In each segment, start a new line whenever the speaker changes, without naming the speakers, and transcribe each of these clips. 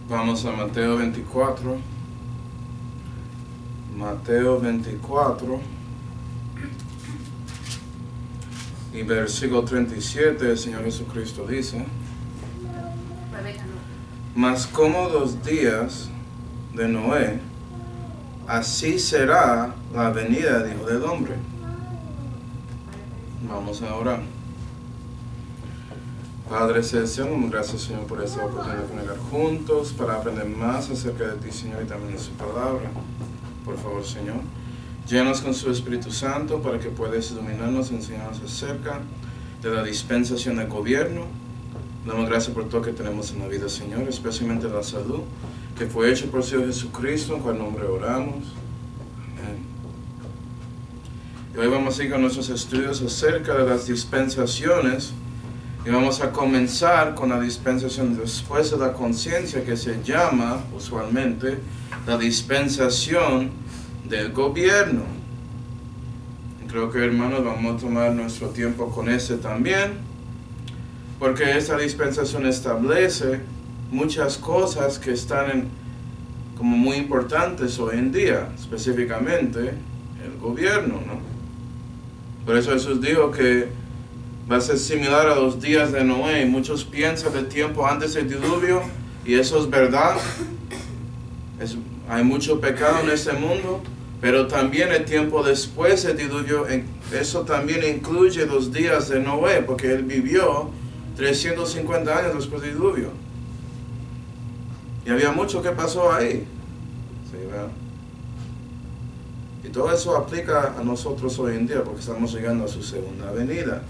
Vamos a Mateo 24. Mateo 24 y versículo 37, el Señor Jesucristo dice: Mas como los días de Noé, así será la venida del Hijo del Hombre. Vamos a orar. Padre celestial, gracias, Señor, por esta oportunidad de venir juntos para aprender más acerca de ti, Señor, y también de su palabra. Por favor, Señor, llénanos con su Espíritu Santo para que puedas iluminarnos y enseñarnos acerca de la dispensación del gobierno. Damos gracias por todo que tenemos en la vida, Señor, especialmente la salud, que fue hecho por el Señor Jesucristo, en cual nombre oramos. Amén. Y hoy vamos a ir con nuestros estudios acerca de las dispensaciones. Y vamos a comenzar con la dispensación después de la conciencia, que se llama usualmente la dispensación del gobierno. Y creo que, hermanos, vamos a tomar nuestro tiempo con ese también, porque esta dispensación establece muchas cosas que están como muy importantes hoy en día, específicamente el gobierno, ¿no? Por eso Jesús dijo que va a ser similar a los días de Noé. Muchos piensan del tiempo antes del diluvio, y eso es verdad. Hay mucho pecado en este mundo, pero también el tiempo después del diluvio, eso también incluye los días de Noé, porque él vivió 350 años después del diluvio. Y había mucho que pasó ahí. ¿Sí, verdad? Y todo eso aplica a nosotros hoy en día, porque estamos llegando a su segunda venida.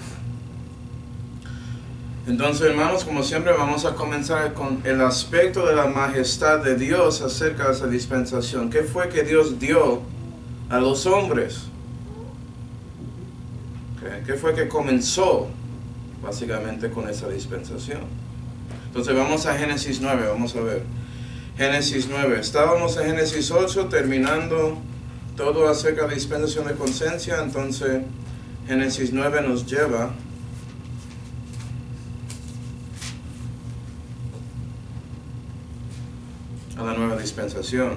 Entonces, hermanos, como siempre, vamos a comenzar con el aspecto de la majestad de Dios acerca de esa dispensación. ¿Qué fue que Dios dio a los hombres? ¿Qué fue que comenzó básicamente con esa dispensación? Entonces vamos a Génesis 9, vamos a ver. Génesis 9. Estábamos en Génesis 8 terminando todo acerca de la dispensación de conciencia. Entonces Génesis 9 nos lleva a la nueva dispensación.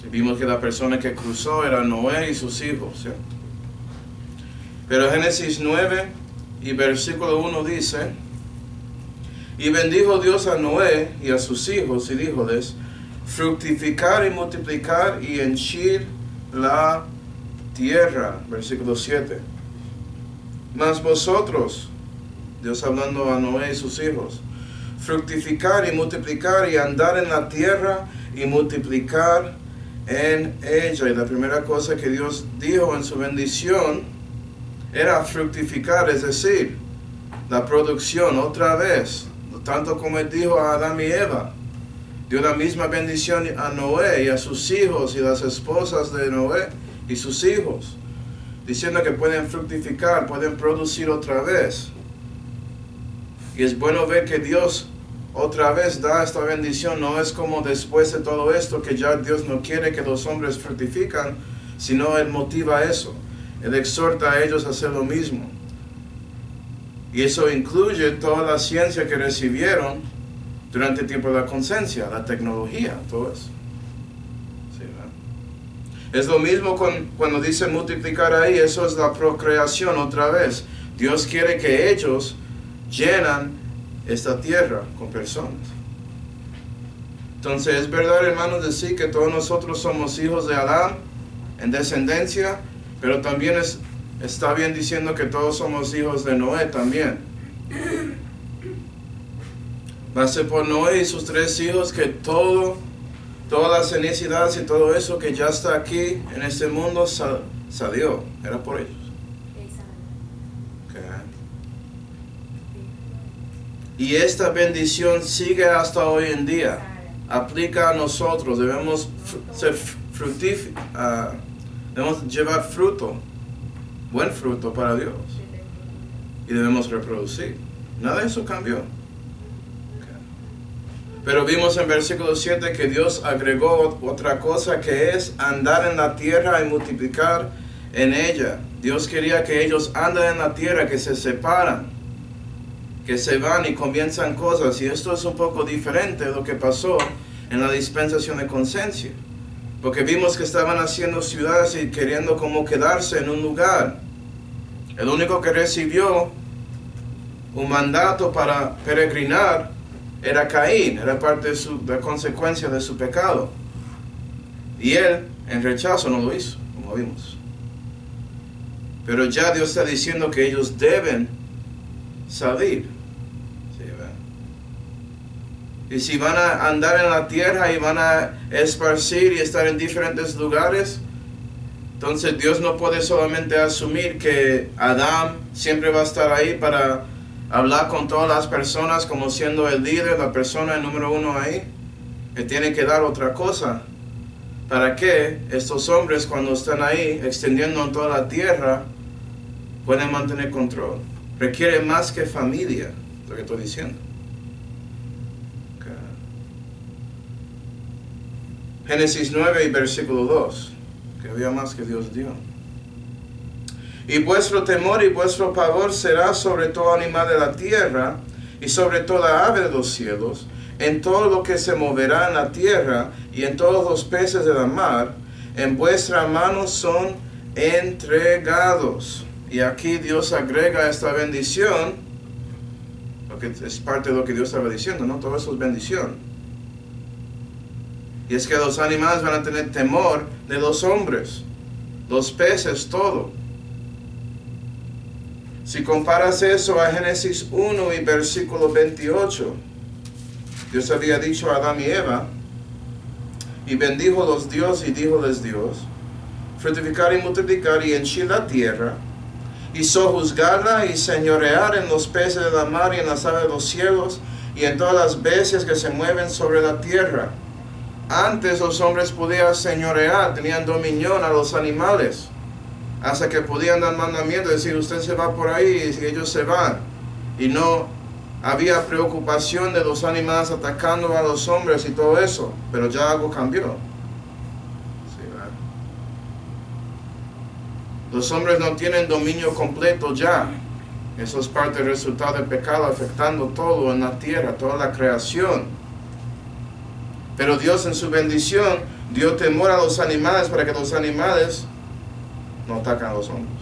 Y vimos que la persona que cruzó era Noé y sus hijos, ¿cierto? Pero Génesis 9 y versículo 1 dice: Y bendijo Dios a Noé y a sus hijos, y díjoles: fructificar y multiplicar y henchir la tierra. Versículo 7. Mas vosotros, Dios hablando a Noé y sus hijos, fructificar y multiplicar y andar en la tierra y multiplicar en ella. Y la primera cosa que Dios dijo en su bendición era fructificar, es decir, la producción otra vez, tanto como Él dijo a Adán y Eva. Dio la misma bendición a Noé y a sus hijos y las esposas de Noé y sus hijos, diciendo que pueden fructificar, pueden producir otra vez. Y es bueno ver que Dios otra vez da esta bendición. No es como después de todo esto que ya Dios no quiere que los hombres fructifican, sino Él motiva eso. Él exhorta a ellos a hacer lo mismo. Y eso incluye toda la ciencia que recibieron durante el tiempo de la conciencia, la tecnología, todo eso. Sí, ¿verdad? Es lo mismo cuando dice multiplicar ahí, eso es la procreación otra vez. Dios quiere que ellos llenan esta tierra con personas. Entonces es verdad, hermanos, decir que todos nosotros somos hijos de Adán en descendencia, pero también está bien diciendo que todos somos hijos de Noé también. Va a ser por Noé y sus 3 hijos que todas las necesidades y todo eso que ya está aquí en este mundo salió. Era por ellos. Y esta bendición sigue hasta hoy en día. Aplica a nosotros. Debemos ser fructíferos. Debemos llevar fruto. Buen fruto para Dios. Y debemos reproducir. Nada de eso cambió. Pero vimos en versículo 7 que Dios agregó otra cosa, que es andar en la tierra y multiplicar en ella. Dios quería que ellos anden en la tierra, que se separan. que se van y comienzan cosas. Y esto es un poco diferente de lo que pasó en la dispensación de conciencia. Porque vimos que estaban haciendo ciudades y queriendo como quedarse en un lugar. El único que recibió un mandato para peregrinar era Caín, era parte de la consecuencia de su pecado. Y él, en rechazo, no lo hizo, como vimos. Pero ya Dios está diciendo que ellos deben salir. ¿Sí, ¿verdad? Y si van a andar en la tierra y van a esparcir y estar en diferentes lugares, entonces Dios no puede solamente asumir que Adán siempre va a estar ahí para hablar con todas las personas como siendo el líder, la persona número uno ahí. Él tiene que dar otra cosa para que estos hombres, cuando están ahí extendiendo en toda la tierra, puedan mantener control. Requiere más que familia, lo que estoy diciendo. Okay. Génesis 9 y versículo 2, que había más que Dios dio. Y vuestro temor y vuestro pavor será sobre todo animal de la tierra, y sobre toda ave de los cielos, en todo lo que se moverá en la tierra, y en todos los peces de la mar, en vuestra mano son entregados. Y aquí Dios agrega esta bendición, porque es parte de lo que Dios estaba diciendo, ¿no? Todo eso es bendición. Y es que los animales van a tener temor de los hombres, los peces, todo. Si comparas eso a Génesis 1 y versículo 28, Dios había dicho a Adán y Eva, y bendíjolos Dios y díjoles Dios, fructificar y multiplicar y henchir la tierra, y sojuzgarla y señorear en los peces de la mar y en las aves de los cielos, y en todas las bestias que se mueven sobre la tierra. Antes los hombres podían señorear, tenían dominio a los animales, hasta que podían dar mandamientos, decir, usted se va por ahí y ellos se van. Y no había preocupación de los animales atacando a los hombres y todo eso. Pero ya algo cambió. Sí, ¿verdad? Los hombres no tienen dominio completo ya. Eso es parte del resultado del pecado, afectando todo en la tierra, toda la creación. Pero Dios en su bendición dio temor a los animales para que los animales no atacan a los hombres.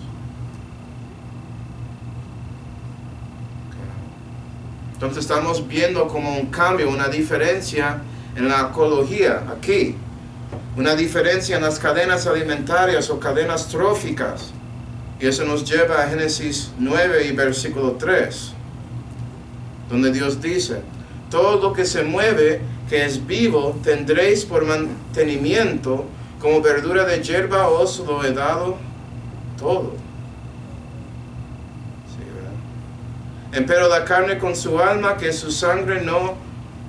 Entonces estamos viendo como un cambio, una diferencia en la ecología aquí. Una diferencia en las cadenas alimentarias o cadenas tróficas. Y eso nos lleva a Génesis 9 y versículo 3. Donde Dios dice, todo lo que se mueve, que es vivo, tendréis por mantenimiento, como verdura de hierba os lo he dado todo. Sí, ¿verdad? Empero la carne con su alma, que su sangre no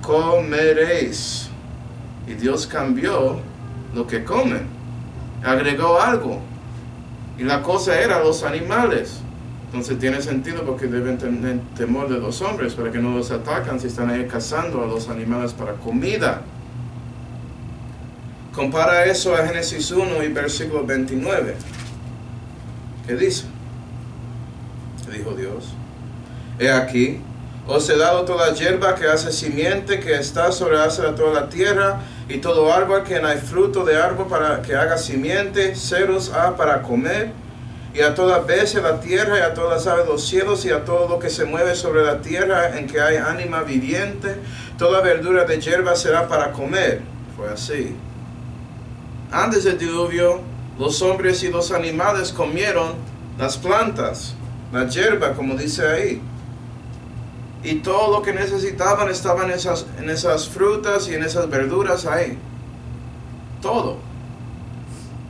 comeréis. Y Dios cambió lo que comen. Agregó algo. Y la cosa era los animales. Entonces tiene sentido porque deben tener temor de los hombres para que no los atacan si están ahí cazando a los animales para comida. Compara eso a Génesis 1 y versículo 29. ¿Qué dice? Dijo Dios, he aquí, os he dado toda hierba que hace simiente, que está sobre la haz de toda la tierra, y todo árbol que no hay fruto de árbol para que haga simiente, ceros ha para comer, y a toda bestia de la tierra, y a todas las aves de los cielos, y a todo lo que se mueve sobre la tierra, en que hay ánima viviente, toda verdura de hierba será para comer. Fue así. Antes del diluvio, los hombres y los animales comieron las plantas, la hierba, como dice ahí. Y todo lo que necesitaban estaba en esas frutas y en esas verduras ahí. Todo.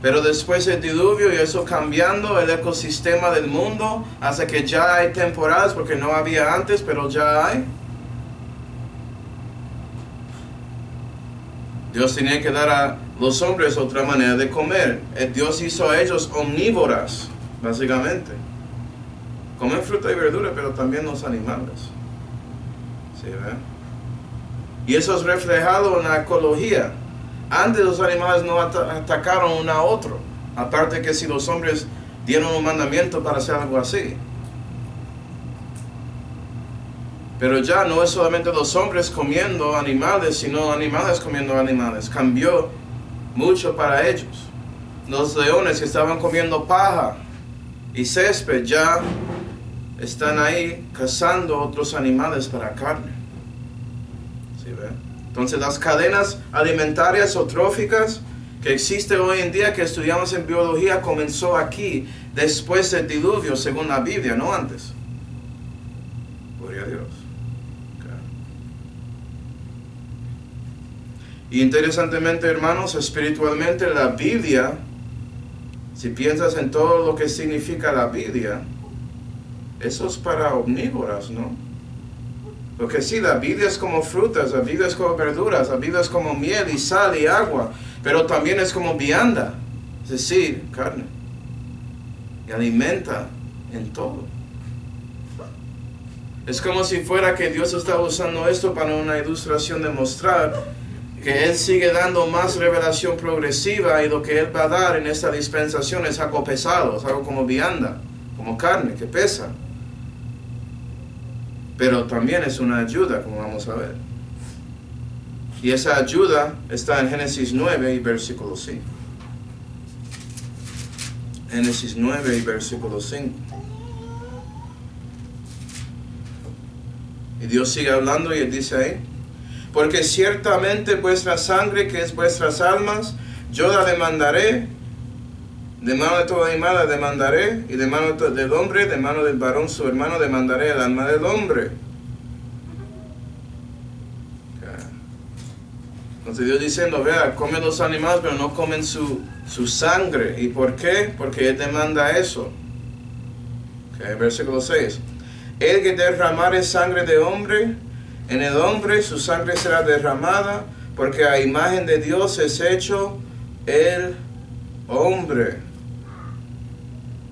Pero después del diluvio y eso cambiando el ecosistema del mundo, hasta que ya hay temporadas, porque no había antes, pero ya hay. Dios tenía que dar a los hombres otra manera de comer. Dios hizo a ellos omnívoras, básicamente. Comen fruta y verdura, pero también los animales. ¿Sí, ¿verdad? Y eso es reflejado en la ecología. Antes los animales no atacaron uno a otro. Aparte que si los hombres dieron un mandamiento para hacer algo así. Pero ya no es solamente los hombres comiendo animales, sino animales comiendo animales. Cambió mucho para ellos. Los leones que estaban comiendo paja y césped ya están ahí cazando otros animales para carne. ¿Sí ve? Entonces las cadenas alimentarias o tróficas que existen hoy en día, que estudiamos en biología, comenzó aquí, después del diluvio, según la Biblia, no antes. Gloria a Dios. Y interesantemente, hermanos, espiritualmente la Biblia, si piensas en todo lo que significa la Biblia, eso es para omnívoras, ¿no? Porque sí, la Biblia es como frutas, la Biblia es como verduras, la Biblia es como miel y sal y agua, pero también es como vianda, es decir, carne. Y alimenta en todo. Es como si fuera que Dios está usando esto para una ilustración de mostrar que Él sigue dando más revelación progresiva, y lo que Él va a dar en esta dispensación es algo pesado, es algo como vianda, como carne que pesa. Pero también es una ayuda, como vamos a ver. Y esa ayuda está en Génesis 9 y versículo 5. Génesis 9 y versículo 5. Y Dios sigue hablando y Él dice ahí: porque ciertamente vuestra sangre, que es vuestras almas, yo la demandaré, de mano de todo animal la demandaré, y de mano del hombre, de mano del varón su hermano, demandaré el alma del hombre. Entonces Dios diciendo, vea, comen los animales, pero no comen su sangre. ¿Y por qué? Porque Él demanda eso. Versículo 6. El que derramare sangre de hombre, en el hombre su sangre será derramada, porque a imagen de Dios es hecho el hombre.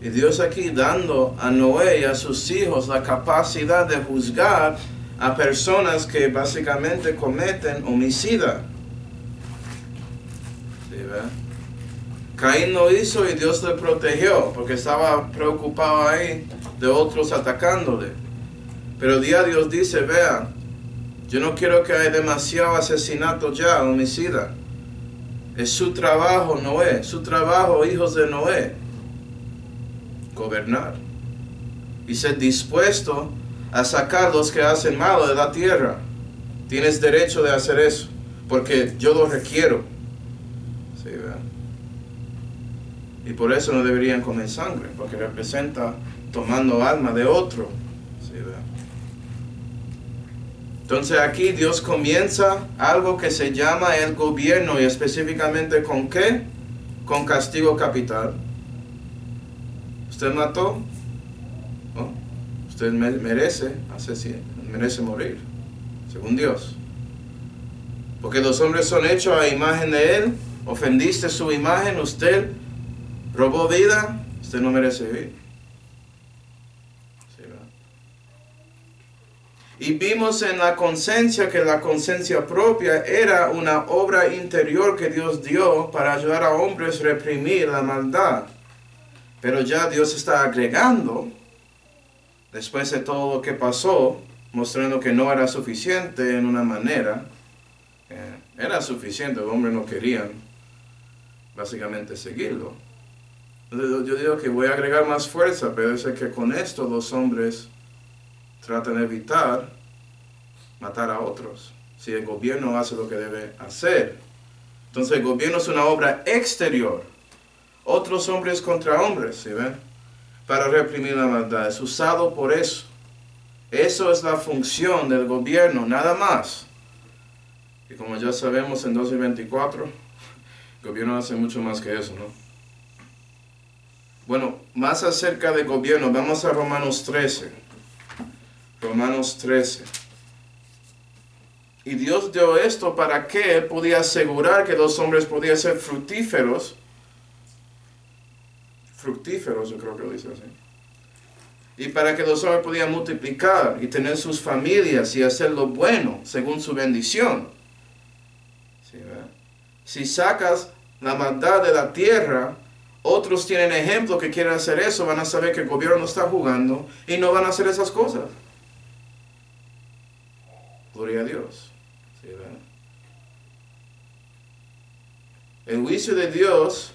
Y Dios aquí dando a Noé y a sus hijos la capacidad de juzgar a personas que básicamente cometen homicidio. ¿Sí, ve? Caín lo hizo y Dios le protegió, porque estaba preocupado ahí de otros atacándole. Pero Dios dice, vea, yo no quiero que haya demasiado asesinato ya, homicida. Es su trabajo, Noé, su trabajo, hijos de Noé, gobernar. Y ser dispuesto a sacar los que hacen malo de la tierra. Tienes derecho de hacer eso, porque yo lo requiero. ¿Sí, ¿verdad? Y por eso no deberían comer sangre, porque representa tomando alma de otro. ¿Sí, ¿verdad? Entonces aquí Dios comienza algo que se llama el gobierno, y específicamente ¿con qué? Con castigo capital. ¿Usted mató? ¿No? Usted merece morir, según Dios. Porque los hombres son hechos a imagen de Él. Ofendiste su imagen, usted robó vida, usted no merece vivir. ¿Sí, verdad? Y vimos en la conciencia que la conciencia propia era una obra interior que Dios dio para ayudar a hombres a reprimir la maldad. Pero ya Dios está agregando, después de todo lo que pasó, mostrando que no era suficiente en una manera. Era suficiente, los hombres no querían básicamente seguirlo. Entonces, yo digo que voy a agregar más fuerza, pero es que con esto los hombres tratan de evitar matar a otros. Si el gobierno hace lo que debe hacer. Entonces el gobierno es una obra exterior. Otros hombres contra hombres, ¿sí ven? Para reprimir la maldad. Es usado por eso. Eso es la función del gobierno, nada más. Y como ya sabemos en 2024, el gobierno hace mucho más que eso, ¿no? Bueno, más acerca del gobierno, vamos a Romanos 13. Romanos 13. Y Dios dio esto para que Él podía asegurar que los hombres podían ser fructíferos. Fructíferos, yo creo que lo dice así. Y para que los hombres podían multiplicar y tener sus familias y hacer lo bueno según su bendición. ¿Sí, verdad? Si sacas la maldad de la tierra, otros tienen ejemplo que quieren hacer eso, van a saber que el gobierno no está jugando y no van a hacer esas cosas. Gloria a Dios. ¿Sí, verdad? El juicio de Dios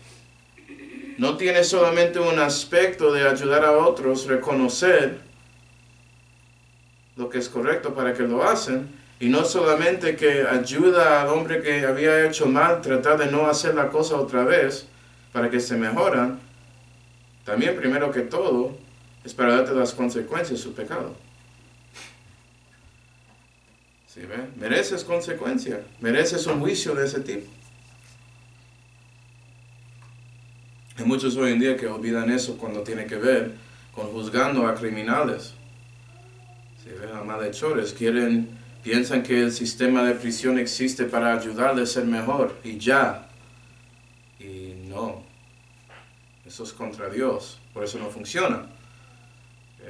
no tiene solamente un aspecto de ayudar a otros a reconocer lo que es correcto para que lo hacen, y no solamente que ayuda al hombre que había hecho mal, tratar de no hacer la cosa otra vez para que se mejoran. También, primero que todo, es para darte las consecuencias de su pecado. ¿Sí, ve? Mereces consecuencia, mereces un juicio de ese tipo. Hay muchos hoy en día que olvidan eso cuando tiene que ver con juzgando a criminales. ¿Sí, ve? A malhechores. Piensan que el sistema de prisión existe para ayudarles a ser mejor y ya. Y no. Eso es contra Dios. Por eso no funciona.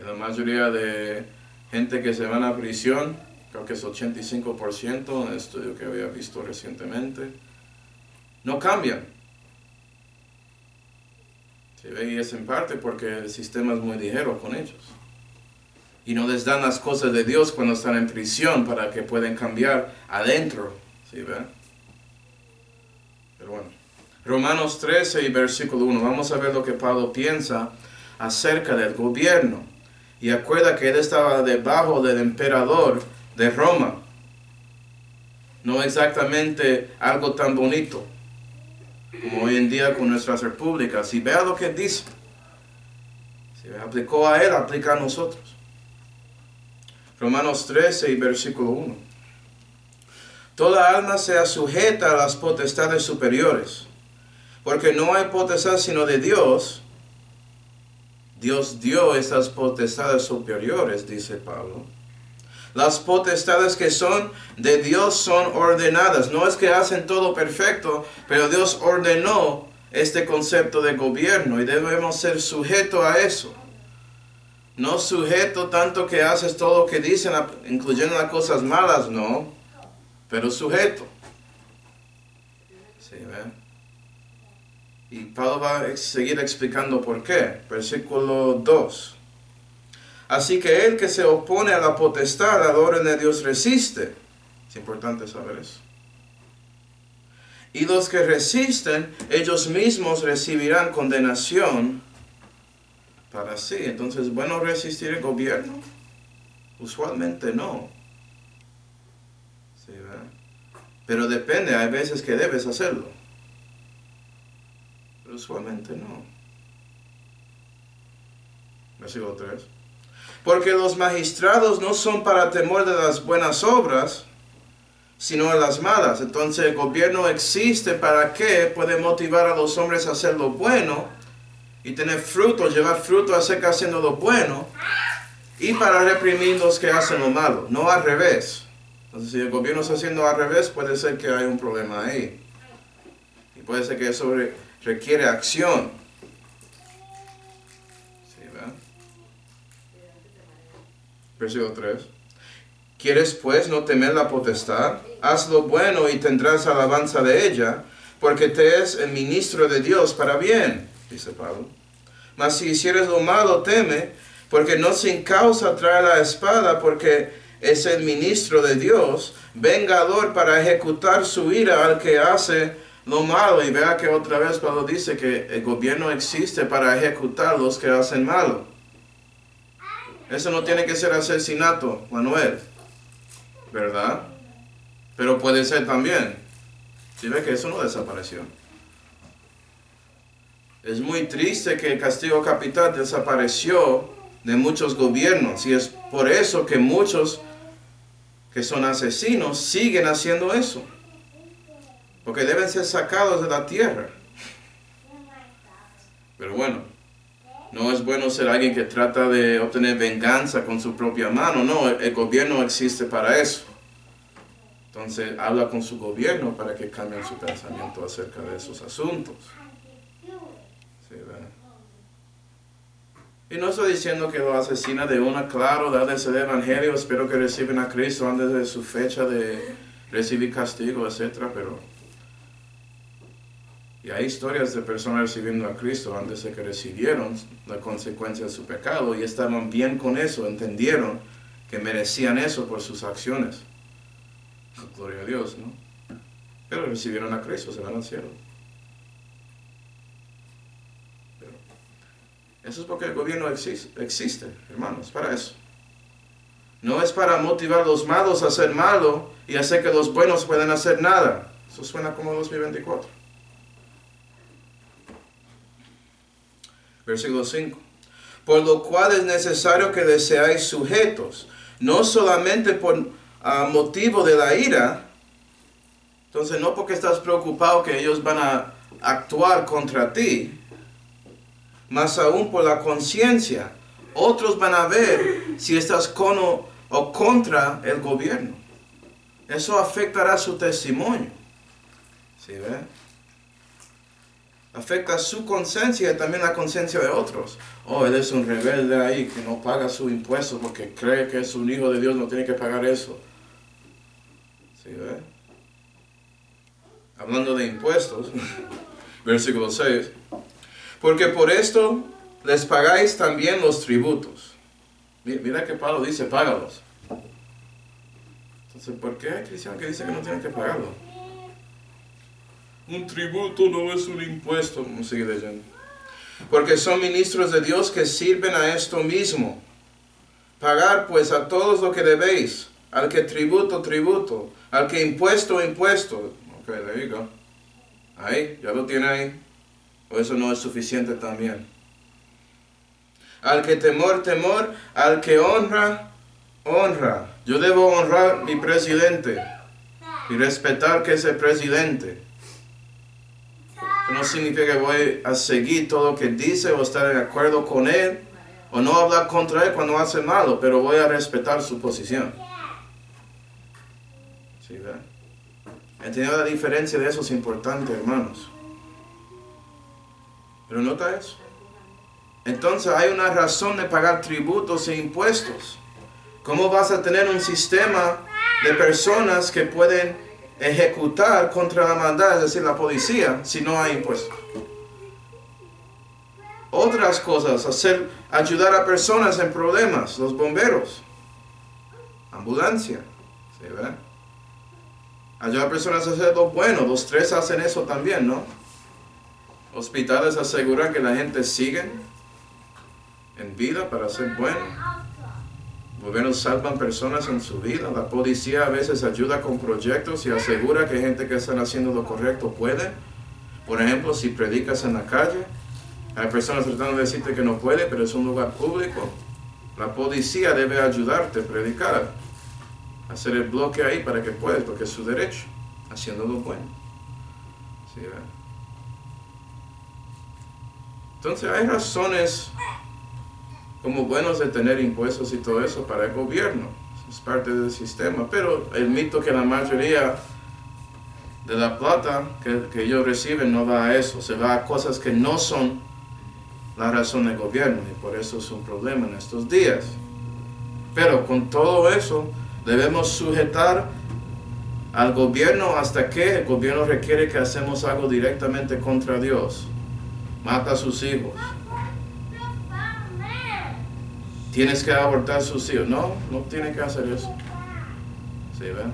La mayoría de gente que se van a prisión, creo que es 85%, en el estudio que había visto recientemente, no cambian. ¿Sí ve? Y es en parte porque el sistema es muy ligero con ellos. Y no les dan las cosas de Dios cuando están en prisión para que puedan cambiar adentro. ¿Sí ve? Pero bueno. Romanos 13 y versículo 1. Vamos a ver lo que Pablo piensa acerca del gobierno. Y acuerda que él estaba debajo del emperador de Roma. No exactamente algo tan bonito como hoy en día con nuestras repúblicas. Y vea lo que dice. Si aplicó a él, aplica a nosotros. Romanos 13 y versículo 1. Toda alma sea sujeta a las potestades superiores, porque no hay potestad sino de Dios. Dios dio estas potestades superiores, dice Pablo. Las potestades que son de Dios son ordenadas. No es que hacen todo perfecto, pero Dios ordenó este concepto de gobierno y debemos ser sujetos a eso. No sujeto tanto que haces todo lo que dicen, incluyendo las cosas malas, no, pero sujeto. ¿Sí, ve? Y Pablo va a seguir explicando por qué. Versículo 2. Así que el que se opone a la potestad, al orden de Dios resiste. Es importante saber eso. Y los que resisten, ellos mismos recibirán condenación para sí. Entonces, ¿es bueno resistir el gobierno? Usualmente no. ¿Sí, ¿verdad? Pero depende, hay veces que debes hacerlo. Pero usualmente no. Versículo 3. Porque los magistrados no son para temor de las buenas obras, sino de las malas. Entonces el gobierno existe para que puede motivar a los hombres a hacer lo bueno y tener fruto, llevar fruto acerca haciendo lo bueno, y para reprimir los que hacen lo malo, no al revés. Entonces si el gobierno está haciendo al revés, puede ser que hay un problema ahí. Y puede ser que eso requiere acción. ¿Sí, verdad? Versículo 3. ¿Quieres pues no temer la potestad? Haz lo bueno y tendrás alabanza de ella, porque te es el ministro de Dios para bien, dice Pablo. Mas si hicieres lo malo, teme, porque no sin causa trae la espada, porque es el ministro de Dios, vengador para ejecutar su ira al que hace lo malo. Y vea que otra vez Pablo dice que el gobierno existe para ejecutar los que hacen malo. Eso no tiene que ser asesinato, Manuel, ¿verdad? Pero puede ser también. ¿Sí ve que eso no desapareció? Es muy triste que el castigo capital desapareció de muchos gobiernos, y es por eso que muchos que son asesinos siguen haciendo eso, porque deben ser sacados de la tierra. Pero bueno, no es bueno ser alguien que trata de obtener venganza con su propia mano. No, el gobierno existe para eso. Entonces habla con su gobierno para que cambien su pensamiento acerca de esos asuntos. ¿Sí, verdad? Y no estoy diciendo que lo asesina de una, claro, dales el evangelio, espero que reciban a Cristo antes de su fecha de recibir castigo, etc. Pero y hay historias de personas recibiendo a Cristo antes de que recibieron la consecuencia de su pecado y estaban bien con eso, entendieron que merecían eso por sus acciones. Gloria a Dios, ¿no? Pero recibieron a Cristo, se van al cielo. Pero eso es porque el gobierno existe, hermanos, para eso. No es para motivar a los malos a hacer malo y hacer que los buenos puedan hacer nada. Eso suena como 2024. Versículo 5. Por lo cual es necesario que les seáis sujetos, no solamente por motivo de la ira. Entonces no porque estás preocupado que ellos van a actuar contra ti, más aún por la conciencia. Otros van a ver si estás con o contra el gobierno. Eso afectará su testimonio. ¿Sí ve? Afecta su conciencia y también la conciencia de otros. Oh, él es un rebelde ahí que no paga su impuesto porque cree que es un hijo de Dios, no tiene que pagar eso. ¿Sí ve? Hablando de impuestos, versículo 6. Porque por esto les pagáis también los tributos. Mira que Pablo dice, págalos. Entonces, ¿por qué hay cristianos que dicen que no tienen que pagarlo? Un tributo no es un impuesto. Vamos a seguir leyendo. Porque son ministros de Dios que sirven a esto mismo. Pagar pues a todos lo que debéis. Al que tributo, tributo. Al que impuesto, impuesto. Ok, there you go. Ahí, ya lo tiene ahí. O eso no es suficiente también. Al que temor, temor. Al que honra, honra. Yo debo honrar a mi presidente. Y respetar que es el presidente. Eso no significa que voy a seguir todo lo que dice o estar de acuerdo con él. O no hablar contra él cuando hace malo. Pero voy a respetar su posición. ¿Sí, verdad? Entender la diferencia de eso es importante, hermanos. Pero nota eso. Entonces hay una razón de pagar tributos e impuestos. ¿Cómo vas a tener un sistema de personas que pueden ejecutar contra la maldad, es decir, la policía, si no hay impuestos? Otras cosas, ayudar a personas en problemas, los bomberos, ambulancia, ¿sí, ve? Ayudar a personas a hacer lo bueno, los tres hacen eso también, ¿no? Hospitales aseguran que la gente sigue en vida para ser bueno. Gobiernos salvan personas en su vida. La policía a veces ayuda con proyectos y asegura que gente que están haciendo lo correcto puede. Por ejemplo, si predicas en la calle, hay personas tratando de decirte que no puede, pero es un lugar público. La policía debe ayudarte a predicar, hacer el bloque ahí para que puedas, porque es su derecho, haciendo lo bueno. ¿Sí, ¿verdad? Entonces hay razones como buenos de tener impuestos y todo eso para el gobierno. Es parte del sistema. Pero el mito que la mayoría de la plata que ellos reciben no va a eso. Se va a cosas que no son la razón del gobierno. Y por eso es un problema en estos días. Pero con todo eso debemos sujetar al gobierno hasta que el gobierno requiere que hacemos algo directamente contra Dios. Mata a sus hijos. Tienes que abortar a sus hijos. No, no tienes que hacer eso. ¿Sí, ven?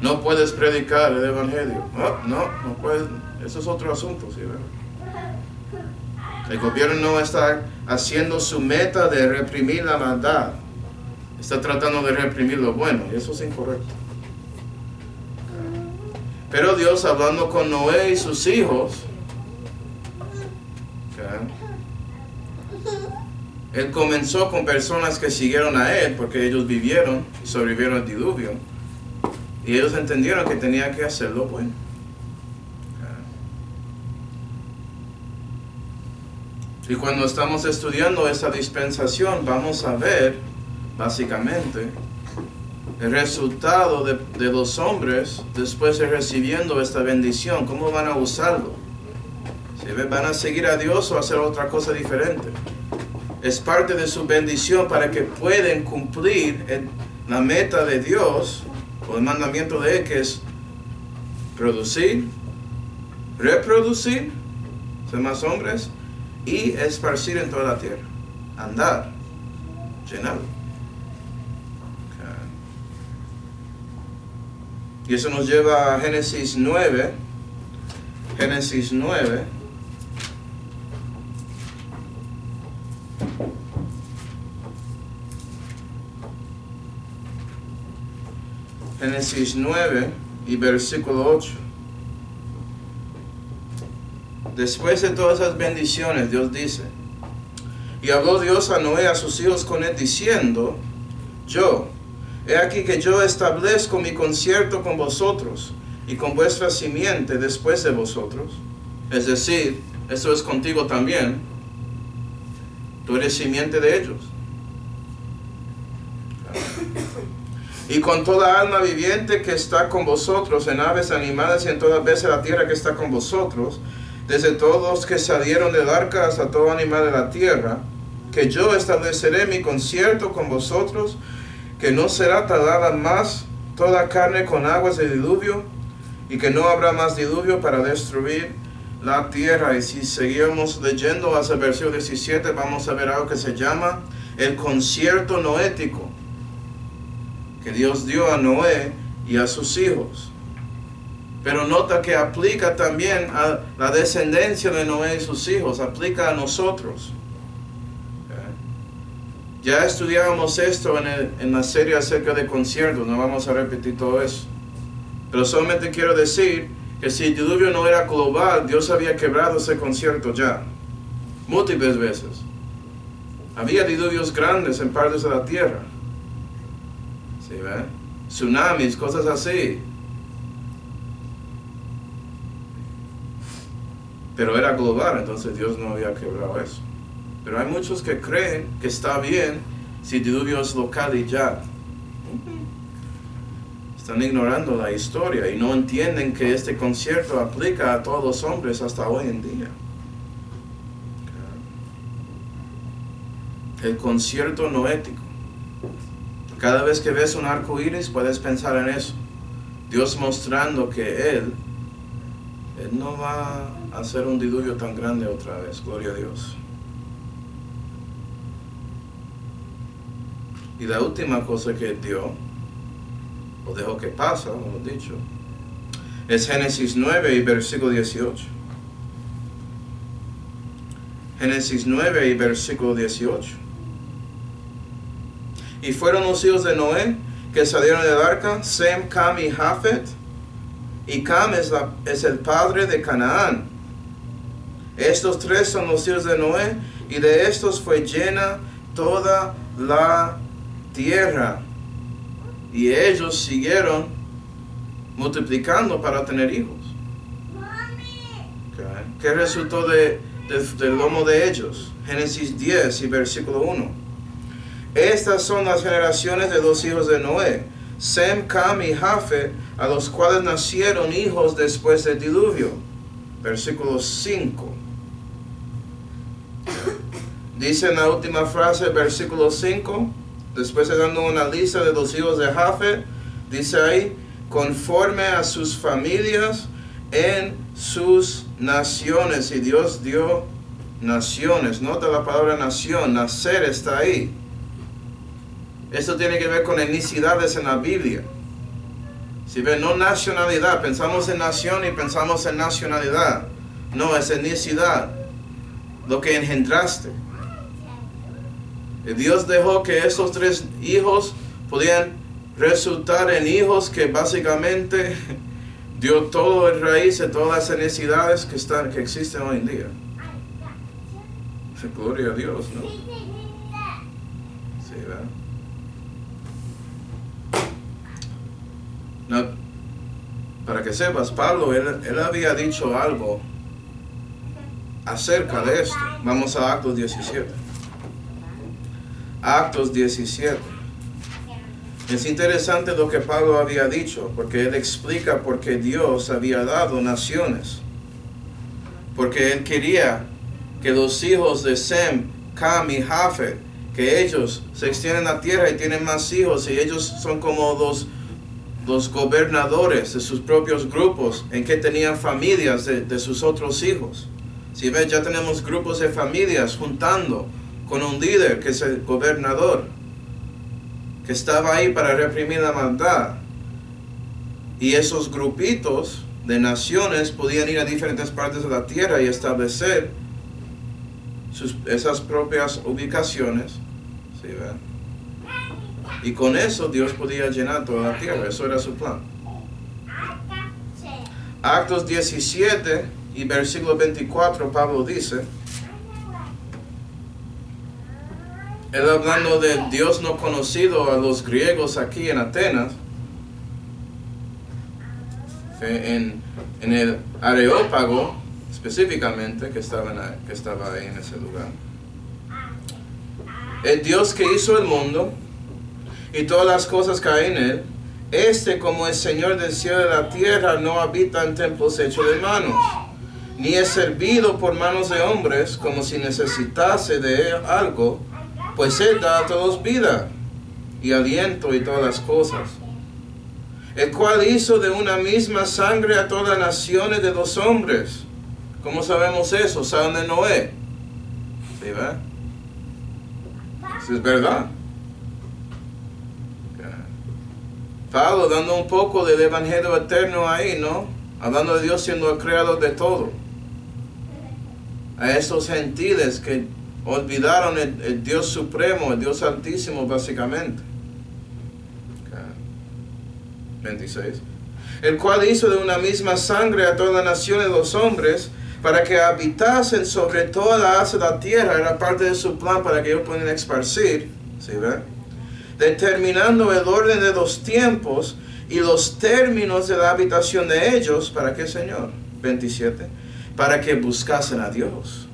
No puedes predicar el evangelio. No puedes. Eso es otro asunto. ¿Sí, ven? El gobierno no está haciendo su meta de reprimir la maldad. Está tratando de reprimir lo bueno. Y eso es incorrecto. Pero Dios, hablando con Noé y sus hijos, Él comenzó con personas que siguieron a Él porque ellos vivieron y sobrevivieron al diluvio. Y ellos entendieron que tenía que hacer lo bueno. Y cuando estamos estudiando esta dispensación, vamos a ver, básicamente, el resultado de los hombres después de recibiendo esta bendición. ¿Cómo van a usarlo? ¿Sí? ¿Van a seguir a Dios o hacer otra cosa diferente? Es parte de su bendición para que puedan cumplir la meta de Dios o el mandamiento de Él, que es producir, reproducir, ser más hombres y esparcir en toda la tierra, andar, llenar. Y eso nos lleva a Génesis 9. Génesis 9. Génesis 9 y versículo 8. Después de todas esas bendiciones, Dios dice: y habló Dios a Noé, a sus hijos con él, diciendo: he aquí que yo establezco mi concierto con vosotros y con vuestra simiente después de vosotros. Es decir, eso es contigo también. Tú eres simiente de ellos. Y con toda alma viviente que está con vosotros, en aves, animales y en todas veces de la tierra que está con vosotros, desde todos los que salieron del arca hasta todo animal de la tierra, que yo estableceré mi concierto con vosotros, que no será talada más toda carne con aguas de diluvio, y que no habrá más diluvio para destruir la tierra. Y si seguimos leyendo hasta el versículo 17, vamos a ver algo que se llama el concierto noético, que Dios dio a Noé y a sus hijos. Pero nota que aplica también a la descendencia de Noé y sus hijos, aplica a nosotros. Ya estudiábamos esto en la serie acerca de conciertos, no vamos a repetir todo eso. Pero solamente quiero decir que si el diluvio no era global, Dios había quebrado ese concierto ya, múltiples veces. Había diluvios grandes en partes de la tierra. ¿Sí ve? Tsunamis, cosas así. Pero era global, entonces Dios no había quebrado eso. Pero hay muchos que creen que está bien si el diluvio es local y ya. Están ignorando la historia y no entienden que este concierto aplica a todos los hombres hasta hoy en día. El concierto noético. Cada vez que ves un arco iris puedes pensar en eso. Dios mostrando que Él no va a hacer un diluvio tan grande otra vez. Gloria a Dios. Y la última cosa que dio, o dejó que pasa, como he dicho, es Génesis 9 y versículo 18. Génesis 9 y versículo 18. Y fueron los hijos de Noé que salieron del arca, Sem, Cam y Jafet. Y Cam es el padre de Canaán. Estos tres son los hijos de Noé, y de estos fue llena toda la tierra. Y ellos siguieron multiplicando para tener hijos. Okay. ¿Qué resultó del lomo de ellos? Génesis 10 y versículo 1. Estas son las generaciones de los hijos de Noé, Sem, Cam y Jafet, a los cuales nacieron hijos después del diluvio. Versículo 5. Dice en la última frase, versículo 5, después de dando una lista de los hijos de Jafet, dice ahí, conforme a sus familias en sus naciones. Y Dios dio naciones. Nota la palabra nación, nacer está ahí. Esto tiene que ver con etnicidades en la Biblia. Si ven, no nacionalidad, pensamos en nación y pensamos en nacionalidad. No, es etnicidad, lo que engendraste. Y Dios dejó que estos tres hijos podían resultar en hijos que básicamente dio todo el raíz de todas las necesidades que existen hoy en día. Gloria a Dios, ¿no? Sí, ¿verdad? No, para que sepas, Pablo, él había dicho algo acerca de esto. Vamos a Actos 17. Actos 17. Es interesante lo que Pablo había dicho, porque él explica por qué Dios había dado naciones. Porque él quería que los hijos de Sem, Cam y Jafet, que ellos se extienden la tierra y tienen más hijos, y ellos son como los gobernadores de sus propios grupos, en que tenían familias de sus otros hijos. Si ves, ya tenemos grupos de familias juntando con un líder que es el gobernador, que estaba ahí para reprimir la maldad. Y esos grupitos de naciones podían ir a diferentes partes de la tierra y establecer esas propias ubicaciones. ¿Sí, ven? Y con eso Dios podía llenar toda la tierra. Eso era su plan. Actos 17 y versículo 24, Pablo dice, él hablando de Dios no conocido a los griegos aquí en Atenas, en el Areópago específicamente, que estaba ahí en ese lugar. El Dios que hizo el mundo y todas las cosas que hay en él, como es Señor del cielo y de la tierra, no habita en templos hechos de manos, ni es servido por manos de hombres como si necesitase de algo, pues Él da a todos vida y aliento y todas las cosas. El cual hizo de una misma sangre a todas las naciones de los hombres. ¿Cómo sabemos eso? ¿Saben de Noé? ¿Sí, va? Eso es verdad. Pablo dando un poco del evangelio eterno ahí, ¿no? Hablando de Dios siendo el creador de todo. A esos gentiles que olvidaron el Dios supremo, el Dios altísimo, básicamente. 26. El cual hizo de una misma sangre a todas las naciones de los hombres, para que habitasen sobre toda la haz de la tierra. Era parte de su plan para que ellos puedan esparcir. ¿Sí ven? Determinando el orden de los tiempos y los términos de la habitación de ellos. ¿Para qué, Señor? 27. Para que buscasen a Dios.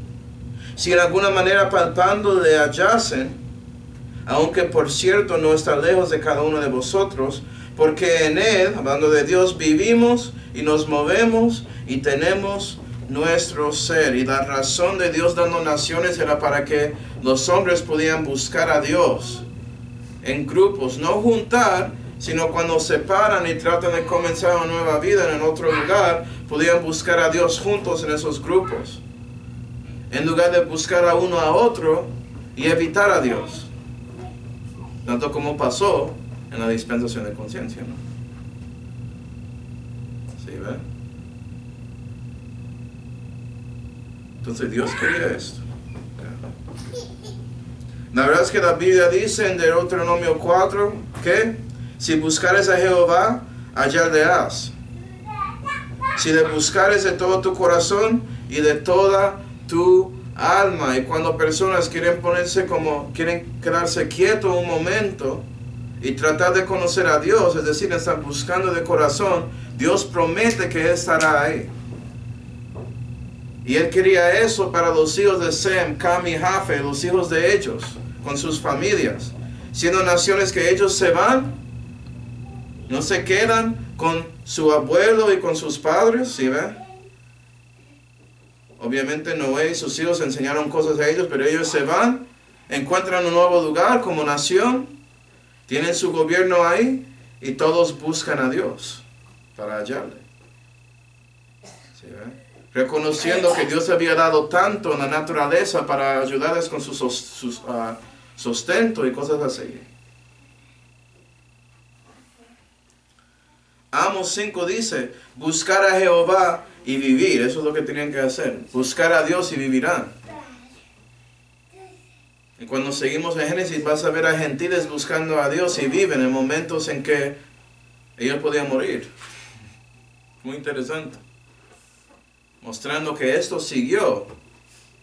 Si en alguna manera palpando le hallasen, aunque por cierto no está lejos de cada uno de vosotros, porque en Él, hablando de Dios, vivimos y nos movemos y tenemos nuestro ser. Y la razón de Dios dando naciones era para que los hombres podían buscar a Dios en grupos, no juntar, sino cuando se paran y tratan de comenzar una nueva vida en otro lugar, podían buscar a Dios juntos en esos grupos, en lugar de buscar a uno a otro y evitar a Dios, tanto como pasó en la dispensación de conciencia, ¿no? ¿Sí, ve? Entonces Dios quería esto. La verdad es que la Biblia dice en Deuteronomio 4 que si buscares a Jehová, hallarle has. Si le buscares de todo tu corazón y de toda tu alma. Y cuando personas quieren quieren quedarse quietos un momento y tratar de conocer a Dios, es decir, están buscando de corazón, Dios promete que Él estará ahí. Y Él quería eso para los hijos de Sem, Cam y Jafe, los hijos de ellos, con sus familias. Siendo naciones que ellos se van, no se quedan con su abuelo y con sus padres, ¿sí ven? Obviamente Noé y sus hijos enseñaron cosas a ellos, pero ellos se van, encuentran un nuevo lugar como nación, tienen su gobierno ahí y todos buscan a Dios para hallarle. ¿Sí ven? Reconociendo que Dios había dado tanto en la naturaleza para ayudarles con su sustento y cosas así. Amos 5 dice, buscar a Jehová y vivir. Eso es lo que tenían que hacer. Buscar a Dios y vivirán. Y cuando seguimos en Génesis vas a ver a gentiles buscando a Dios y viven en momentos en que ellos podían morir. Muy interesante. Mostrando que esto siguió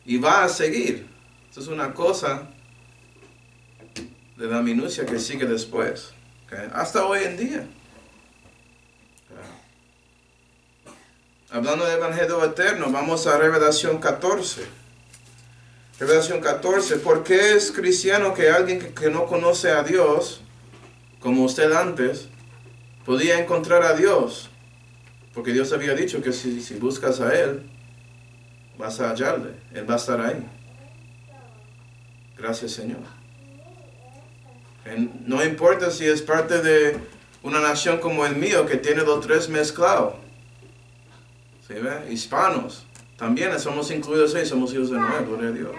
y va a seguir. Esto es una cosa de la minucia que sigue después. ¿Okay? Hasta hoy en día. Hablando del Evangelio eterno, vamos a Revelación 14. Revelación 14. ¿Por qué es cristiano que alguien que no conoce a Dios, como usted antes, podía encontrar a Dios? Porque Dios había dicho que si buscas a Él, vas a hallarle. Él va a estar ahí. Gracias, Señor. No importa si es parte de una nación como el mío, que tiene los tres mezclados. ¿Sí ve? Hispanos. También somos incluidos ahí, somos hijos de Noé, gloria a Dios.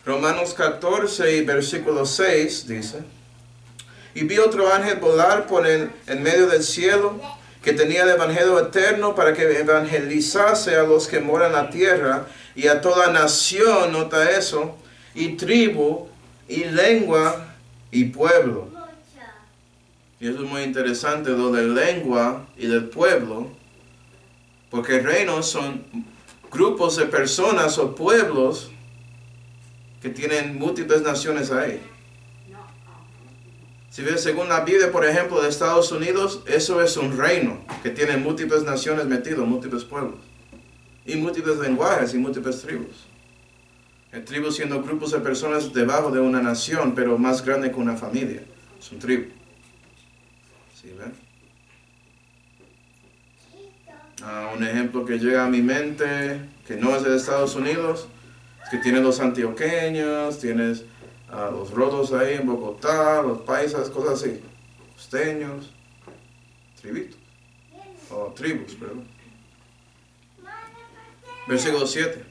Romanos 14 y versículo 6 dice, Y vi otro ángel volar por en medio del cielo, que tenía el evangelio eterno para que evangelizase a los que moran en la tierra y a toda nación, nota eso, y tribu, y lengua, y pueblo. Y eso es muy interesante, lo de lengua y del pueblo, porque reinos son grupos de personas o pueblos que tienen múltiples naciones ahí. Si ves según la Biblia, por ejemplo, de Estados Unidos, eso es un reino que tiene múltiples naciones metidos, múltiples pueblos, y múltiples lenguajes y múltiples tribus. El tribu siendo grupos de personas debajo de una nación, pero más grande que una familia. Es un tribu. ¿Sí ven? Un ejemplo que llega a mi mente, que no es de Estados Unidos, es que tienes los antioqueños, tienes los rodos ahí en Bogotá, los paisas, cosas así, costeños, tribitos, o tribus, perdón. Versículo 7.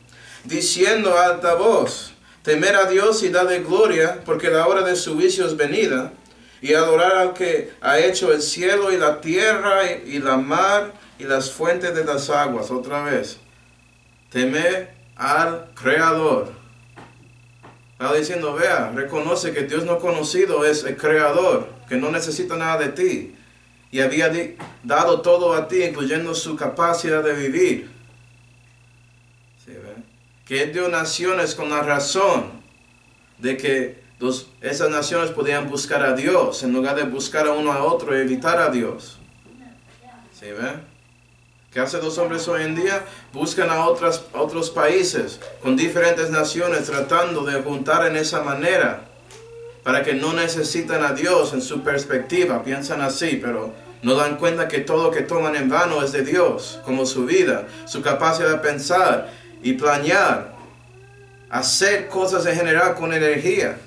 Diciendo a alta voz, temer a Dios y darle gloria, porque la hora de su juicio es venida, y adorar al que ha hecho el cielo y la tierra y la mar y las fuentes de las aguas. Otra vez, temer al Creador. Estaba diciendo, vea, reconoce que Dios no conocido es el Creador, que no necesita nada de ti. Y había dado todo a ti, incluyendo su capacidad de vivir. ¿Sí, ve? Que Él dio naciones con la razón de que esas naciones podían buscar a Dios, en lugar de buscar a uno a otro y evitar a Dios. ¿Sí, ve? ¿Qué hacen los hombres hoy en día? Buscan a otros países con diferentes naciones tratando de juntar en esa manera para que no necesitan a Dios en su perspectiva. Piensan así, pero no dan cuenta que todo lo que toman en vano es de Dios, como su vida, su capacidad de pensar y planear, hacer cosas en general con energía,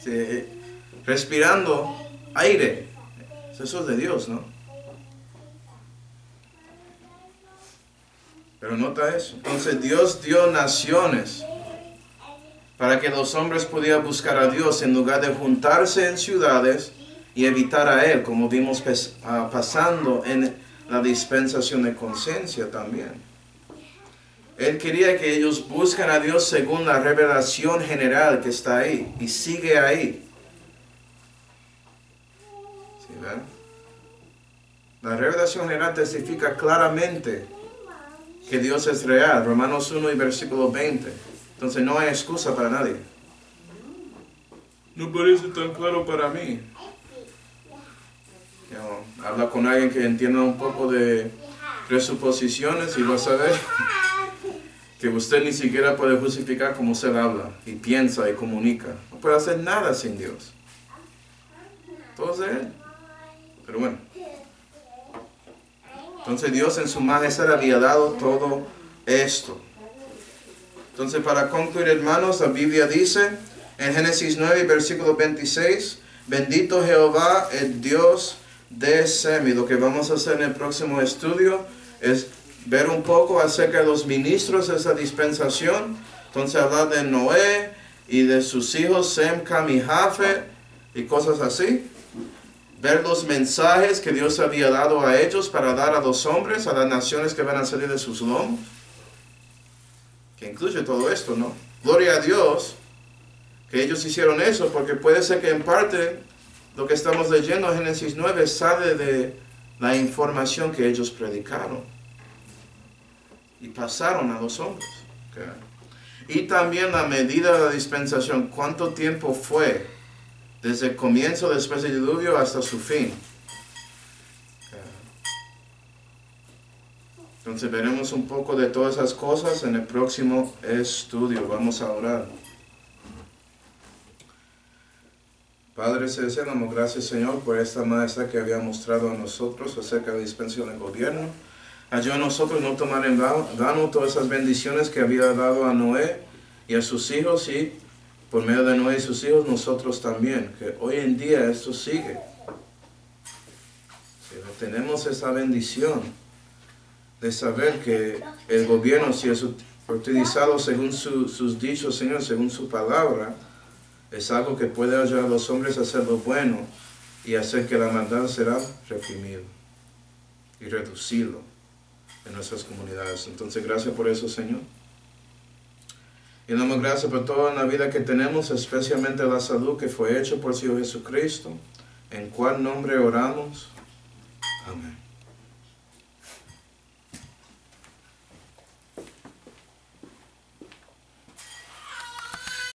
¿sí? Respirando aire. Eso es de Dios, ¿no? Pero nota eso. Entonces Dios dio naciones para que los hombres pudieran buscar a Dios en lugar de juntarse en ciudades y evitar a Él, como vimos pasando en la dispensación de conciencia también. Él quería que ellos busquen a Dios según la revelación general que está ahí y sigue ahí. ¿Sí ven? La revelación general testifica claramente que Dios es real, Romanos 1 y versículo 20. Entonces no hay excusa para nadie. No parece tan claro para mí. Habla con alguien que entienda un poco de presuposiciones y vas a ver que usted ni siquiera puede justificar cómo usted habla y piensa y comunica. No puede hacer nada sin Dios. Todo es de Él. Pero bueno. Entonces Dios en su majestad había dado todo esto. Entonces para concluir, hermanos, la Biblia dice en Génesis 9 versículo 26, bendito Jehová el Dios de Sem. Y lo que vamos a hacer en el próximo estudio es ver un poco acerca de los ministros de esa dispensación. Entonces hablar de Noé y de sus hijos Sem, Cam y Jafet y cosas así. Ver los mensajes que Dios había dado a ellos para dar a los hombres, a las naciones que van a salir de sus lomos. Que incluye todo esto, ¿no? Gloria a Dios que ellos hicieron eso, porque puede ser que en parte lo que estamos leyendo en Génesis 9 sale de la información que ellos predicaron y pasaron a los hombres. Okay. Y también la medida de la dispensación, cuánto tiempo fue desde el comienzo después del diluvio hasta su fin. Entonces veremos un poco de todas esas cosas en el próximo estudio. Vamos a orar. Padre celestial, damos gracias, Señor, por esta majestad que había mostrado a nosotros acerca de la dispensación del gobierno. Ayuda a nosotros no tomar en vano todas esas bendiciones que había dado a Noé y a sus hijos, y por medio de Noé y sus hijos, nosotros también, que hoy en día esto sigue. Pero tenemos esa bendición de saber que el gobierno, si es utilizado según sus dichos, Señor, según su palabra, es algo que puede ayudar a los hombres a hacer lo bueno y hacer que la maldad será reprimida y reducirlo en nuestras comunidades. Entonces, gracias por eso, Señor. Y damos gracias por toda la vida que tenemos, especialmente la salud que fue hecha por el Señor Jesucristo, en cual nombre oramos. Amén.